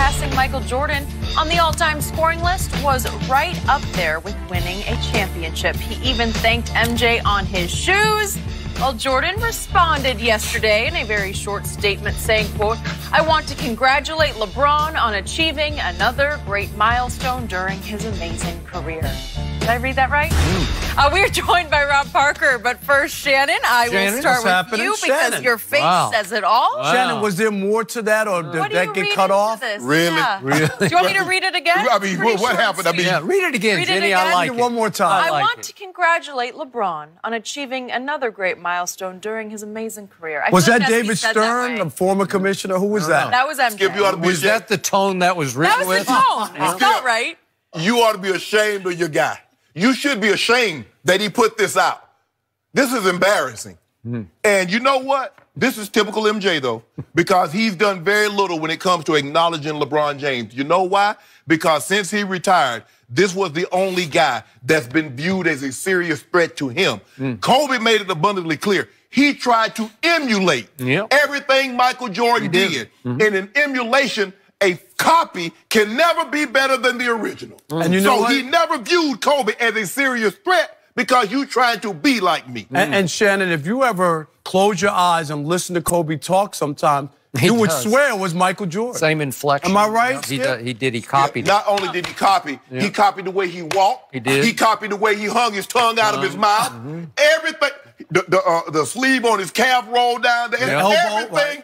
passing Michael Jordan on the all-time scoring list was right up there with winning a championship. He even thanked MJ on his shoes. Well, Jordan responded yesterday in a very short statement saying, quote, "I want to congratulate LeBron on achieving another great milestone during his amazing career." Did I read that right? We are joined by Rob Parker, but first, Shannon, I will start with you because your face says it all. Wow. Shannon, was there more to that, or did that get cut off? Really? Yeah. Really? Do you want me to read it again? I mean, what happened? I mean, read it again, Jenny. I like it. One more time. I want to congratulate LeBron on achieving another great milestone during his amazing career. Was that David Stern, the former commissioner? Who was that? That was MJ. Skip, you ought to be Was that the tone that was written That was with? the tone. It's not right. You ought to be ashamed of your guy. You should be ashamed that he put this out. This is embarrassing. And you know what? This is typical MJ, though, because he's done very little when it comes to acknowledging LeBron James. You know why? Because since he retired, this was the only guy that's been viewed as a serious threat to him. Kobe made it abundantly clear. He tried to emulate everything Michael Jordan did. And in emulation, a copy can never be better than the original. And you know what? He never viewed Kobe as a serious threat because you tried to be like me. And Shannon, if you ever close your eyes and listen to Kobe talk sometime, you would swear it was Michael Jordan. Same inflection. Am I right? He copied it. Not only did he copy, he copied the way he walked. He did. He copied the way he hung his tongue out of his mouth. Everything. The sleeve on his calf rolled down. Everything.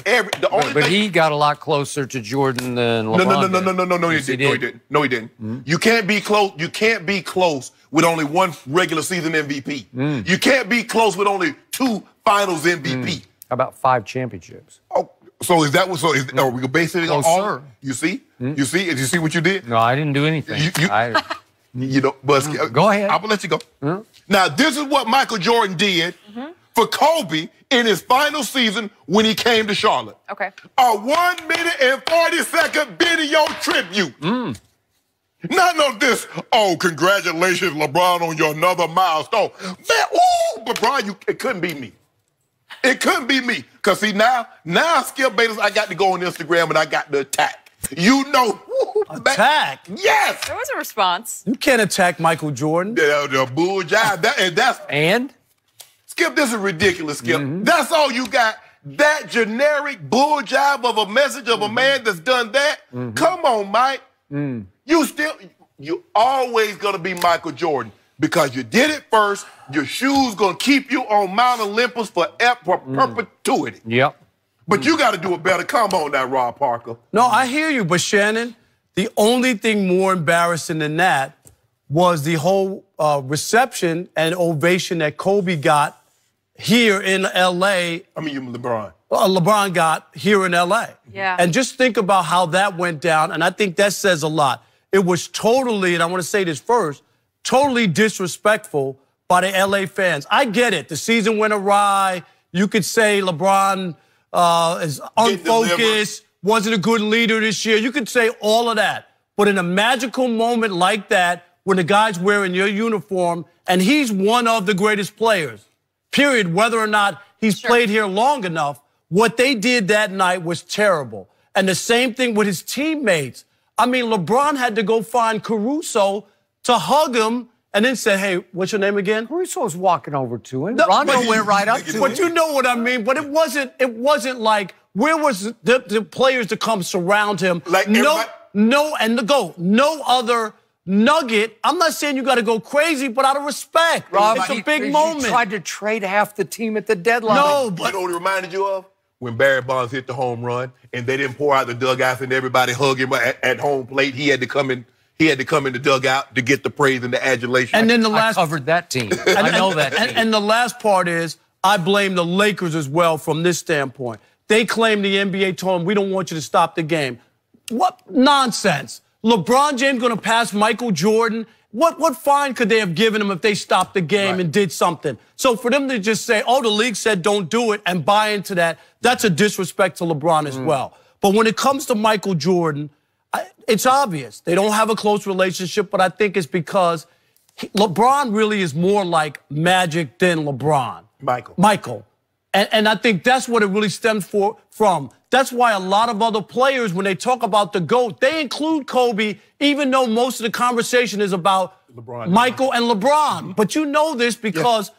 But he got a lot closer to Jordan than LeBron. No, he didn't. You can't be close. You can't be close with only one regular season MVP. You can't be close with only 2 Finals MVP. How about 5 championships? Oh, so is that what? So are we basically on all? Sir. You see? You see? Did you see what you did? No, I didn't do anything. You know, but go ahead. I'm gonna let you go. Now, this is what Michael Jordan did for Kobe in his final season when he came to Charlotte. Okay. A 1 minute and 40-second video tribute. None of this, oh, congratulations, LeBron, on your another milestone. Man, ooh, LeBron, it couldn't be me. It couldn't be me. Because, see, now Skip Bayless, I got to go on Instagram and I got to attack. You know. Attack? Yes. There was a response. You can't attack Michael Jordan. The bull jive. And? Skip, this is ridiculous, Skip. That's all you got. That generic bull jive of a message of a man that's done that? Come on, Mike. You always gonna be Michael Jordan because you did it first. Your shoes gonna keep you on Mount Olympus for perpetuity. Yep. But you got to do it better. Come on now, Rob Parker. No, I hear you, but Shannon, the only thing more embarrassing than that was the whole reception and ovation that Kobe got here in L.A. I mean, you LeBron. LeBron got here in L.A. Yeah. And just think about how that went down, and I think that says a lot. It was totally, and I want to say this first, totally disrespectful by the L.A. fans. I get it. The season went awry. You could say LeBron is unfocused, wasn't a good leader this year. You could say all of that. But in a magical moment like that, when the guy's wearing your uniform, and he's one of the greatest players, period, whether or not he's played here long enough, what they did that night was terrible. And the same thing with his teammates. I mean, LeBron had to go find Caruso to hug him and then say, hey, what's your name again? Caruso was walking over to him. Rondo went right up to him. But you know what I mean. But it wasn't like, where was the players to come surround him? Like no other nugget. I'm not saying you got to go crazy, but out of respect. Rob, it's a big moment. He tried to trade half the team at the deadline. No, but you know what it reminded you of? When Barry Bonds hit the home run and they didn't pour out the dugouts and everybody hug him at home plate. He had to come in. He had to come in the dugout to get the praise and the adulation. And then I covered that team. I know that team. And the last part is, I blame the Lakers as well from this standpoint. They claim the NBA told them, we don't want you to stop the game. What nonsense. LeBron James going to pass Michael Jordan. What fine could they have given him if they stopped the game and did something? So for them to just say, oh, the league said don't do it and buy into that, that's a disrespect to LeBron as well. But when it comes to Michael Jordan, it's obvious. They don't have a close relationship, but I think it's because LeBron really is more like Magic than LeBron. Michael. And I think that's what it really stems from. That's why a lot of other players, when they talk about the GOAT, they include Kobe, even though most of the conversation is about Michael and LeBron. But you know this because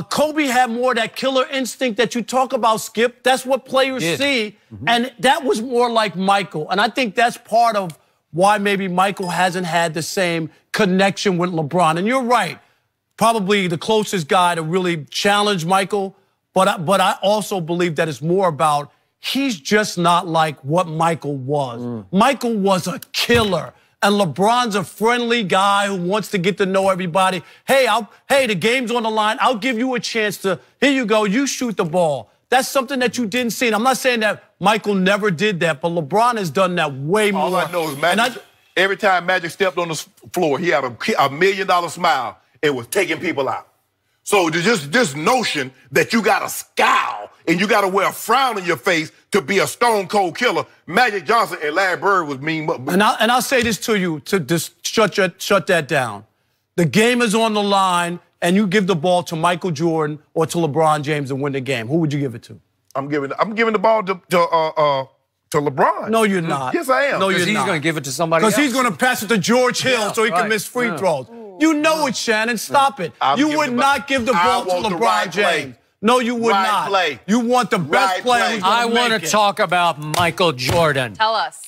Kobe had more of that killer instinct that you talk about, Skip. That's what players see. And that was more like Michael. And I think that's part of why maybe Michael hasn't had the same connection with LeBron. And you're right. Probably the closest guy to really challenge Michael. But I also believe that it's more about he's just not like what Michael was. Michael was a killer. And LeBron's a friendly guy who wants to get to know everybody. Hey, the game's on the line. I'll give you a chance to, here you go, you shoot the ball. That's something that you didn't see. And I'm not saying that Michael never did that, but LeBron has done that way more. All I know is Magic, every time Magic stepped on the floor, he had a $1 million smile and was taking people out. So just this notion that you got to scowl and you got to wear a frown on your face to be a stone cold killer, Magic Johnson and Larry Bird was mean. And I'll say this to you to just shut that down. The game is on the line, and you give the ball to Michael Jordan or to LeBron James and win the game. Who would you give it to? I'm giving the ball to LeBron. No, you're not. Yes, I am. No, you're not. Because he's going to give it to somebody else. Because he's going to pass it to George Hill so he can miss free throws. You know it, Shannon. Stop it. You would not give the ball to LeBron James. No, you would not. Play. You want the best player who's I want to talk about Michael Jordan. Tell us.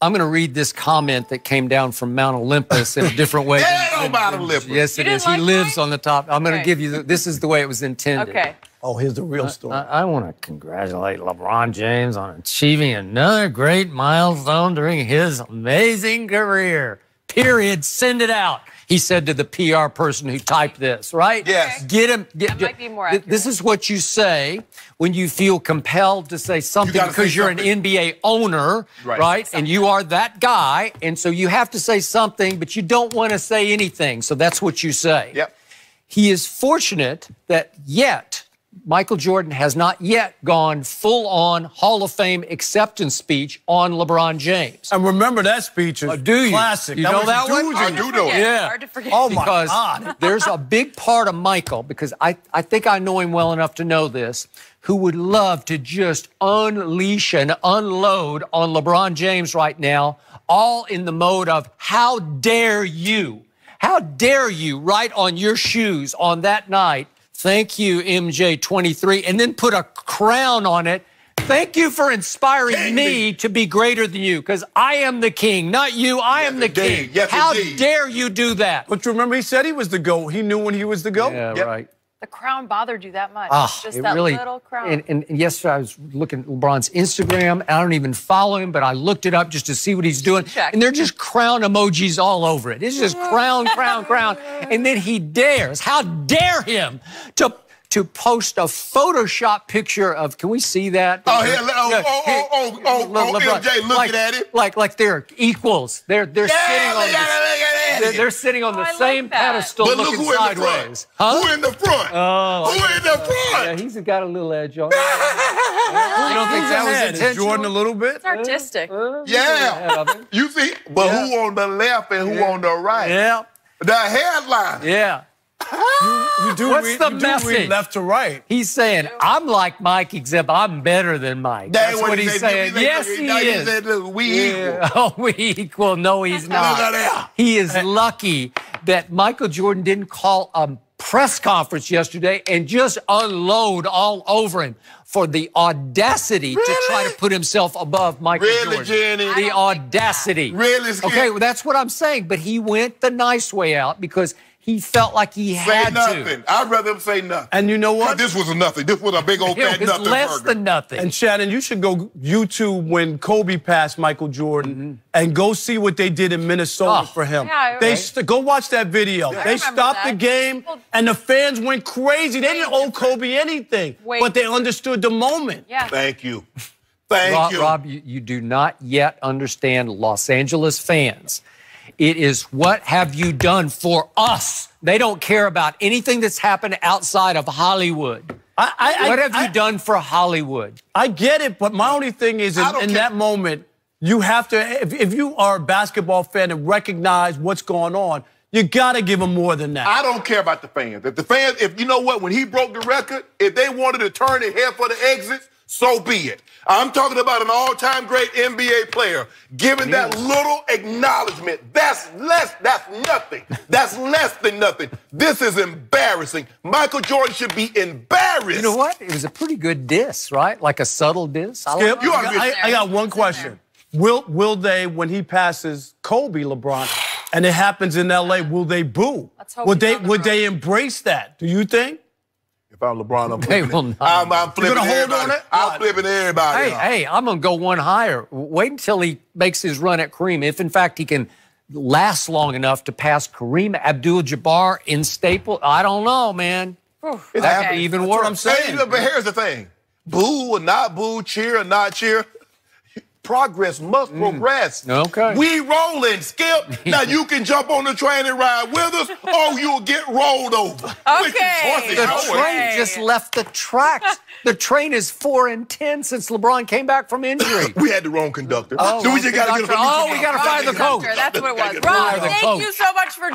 I'm going to read this comment that came down from Mount Olympus in a different way. Mount Olympus. Yes, it is. He lives on the top. I'm going to give you, this is the way it was intended. Okay. Oh, here's the real story. I want to congratulate LeBron James on achieving another great milestone during his amazing career. Period. Send it out. He said to the PR person who typed this, right? Yes. Get him. That might be more accurate. This is what you say when you feel compelled to say something because you're an NBA owner, right? And you are that guy, and so you have to say something, but you don't want to say anything. So that's what you say. Yep. He is fortunate that Michael Jordan has not yet gone full-on Hall of Fame acceptance speech on LeBron James. And remember that speech is classic. You know that one? I do know it. Yeah. Hard to forget. Oh, my because God. there's a big part of Michael, because I think I know him well enough to know this, who would love to just unleash and unload on LeBron James right now, all in the mode of, how dare you? How dare you write on your shoes on that night, thank you, MJ 23, and then put a crown on it. Thank you for inspiring me to be greater than you, because I am the king, not you. I am the king. Yes, how indeed. dare you do that? But remember, he said he was the GOAT. He knew when he was the GOAT. Yeah, right. The crown bothered you that much. Just it that really, little crown. And yesterday I was looking at LeBron's Instagram. I don't even follow him, but I looked it up just to see what he's doing. And they're just crown emojis all over it. It's just crown, crown, crown. And then he dares, how dare him to post a Photoshop picture of, can we see that? MJ looking at it. Like they're equals. They're sitting on they're sitting on the same pedestal But look looking who in the sideways. front. Who in the front? Oh, who in the front? yeah, he's got a little edge on him. You don't think that was intentional? Is Jordan a little bit? It's artistic. Yeah. You see, but who on the left and who on the right? Yeah. The headline. Yeah. You do What's read, the you message? Do read left to right. He's saying, I'm like Mike, except I'm better than Mike. That's what he's saying. Yes, he is. He said, look, we equal. Oh, we equal. No, he's not. Look at that. He is lucky that Michael Jordan didn't call a press conference yesterday and just unload all over him for the audacity to try to put himself above Michael Jordan. Jenny? The audacity. Really, Skip? Okay, well, that's what I'm saying. But he went the nice way out because he felt like he had nothing. to. I'd rather him say nothing. And you know what? This was a nothing. This was a big old fat It was nothing less burger. than nothing. And Shannon, you should go YouTube when Kobe passed Michael Jordan and go see what they did in Minnesota for him. Yeah, Go watch that video. They stopped the game and the fans went crazy. They didn't owe Kobe anything, but they understood the moment. Yeah. Thank you. Thank you. Rob, you do not yet understand Los Angeles fans. It is, what have you done for us? They don't care about anything that's happened outside of Hollywood. What have you done for Hollywood? I get it, but my only thing is in that moment, you have to, if you are a basketball fan and recognize what's going on, You got to give him more than that. I don't care about the fans. If you know what, when he broke the record, if they wanted to turn their head for the exits, so be it. I'm talking about an all-time great NBA player giving that little acknowledgement. That's nothing. That's less than nothing. This is embarrassing. Michael Jordan should be embarrassed. You know what? It was a pretty good diss, right? Like a subtle diss. Skip, I got one question. Will they, when he passes Kobe, LeBron, and it happens in L.A., will they boo? Would they embrace that? Do you think? If I'm LeBron, I'm they will not. I'm flipping hold on it? I'm flipping everybody. Hey, I'm going to go one higher. Wait until he makes his run at Kareem. If, in fact, he can last long enough to pass Kareem Abdul-Jabbar in Staples, I don't know, man. It's happening. Even That's worse. what I'm saying. But here's the thing. Boo or not boo, cheer or not cheer. Progress must progress. Okay. We rolling, Skip. Now you can jump on the train and ride with us, or you'll get rolled over. Okay. The train just left the tracks. The train is 4-10 since LeBron came back from injury. We had the wrong conductor. Oh, so we just got to get we got to find the coach. That's what it was. Fire Ron, the thank coach. you so much for